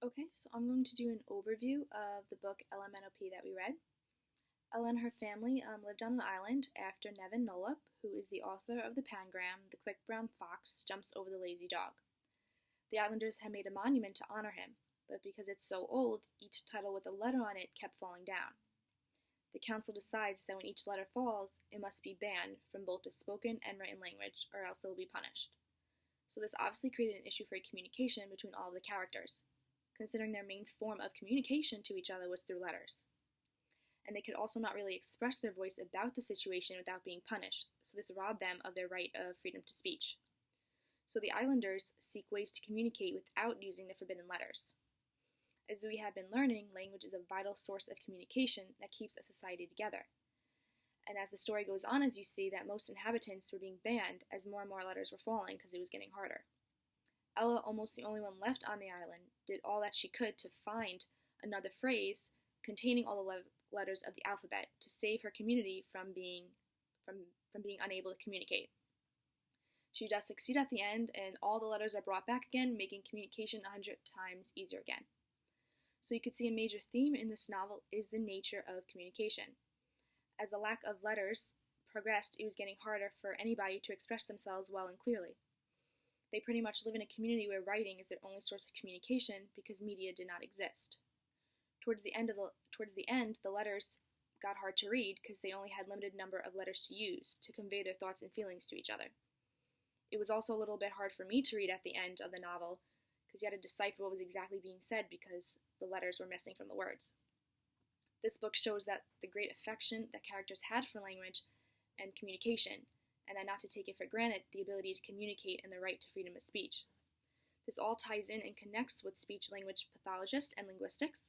Okay, so I'm going to do an overview of the book Minnow Pea that we read. Ella and her family lived on an island after Nevin Nolop, who is the author of the pangram The Quick Brown Fox Jumps Over the Lazy Dog. The islanders had made a monument to honor him, but because it's so old, each title with a letter on it kept falling down. The council decides that when each letter falls, it must be banned from both the spoken and written language, or else they will be punished. So this obviously created an issue for communication between all of the characters, considering their main form of communication to each other was through letters. And they could also not really express their voice about the situation without being punished, so this robbed them of their right of freedom to speech. So the islanders seek ways to communicate without using the forbidden letters. As we have been learning, language is a vital source of communication that keeps a society together. And as the story goes on, as you see, that most inhabitants were being banned as more and more letters were falling because it was getting harder. Ella, almost the only one left on the island, did all that she could to find another phrase containing all the letters of the alphabet to save her community from being unable to communicate. She does succeed at the end, and all the letters are brought back again, making communication 100 times easier again. So you could see a major theme in this novel is the nature of communication. As the lack of letters progressed, it was getting harder for anybody to express themselves well and clearly. They pretty much live in a community where writing is their only source of communication because media did not exist. Towards the end, the letters got hard to read because they only had limited number of letters to use to convey their thoughts and feelings to each other. It was also a little bit hard for me to read at the end of the novel because you had to decipher what was exactly being said because the letters were missing from the words. This book shows that the great affection that characters had for language and communication, and that not to take it for granted the ability to communicate and the right to freedom of speech. This all ties in and connects with speech-language pathologists and linguistics.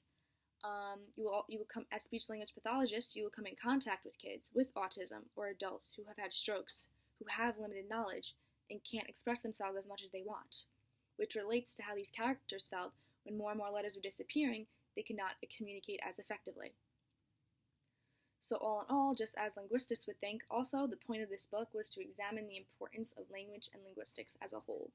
As speech-language pathologists, you will come in contact with kids with autism or adults who have had strokes, who have limited knowledge and can't express themselves as much as they want, which relates to how these characters felt when more and more letters were disappearing. They could not communicate as effectively. So all in all, just as linguistics would think, also the point of this book was to examine the importance of language and linguistics as a whole.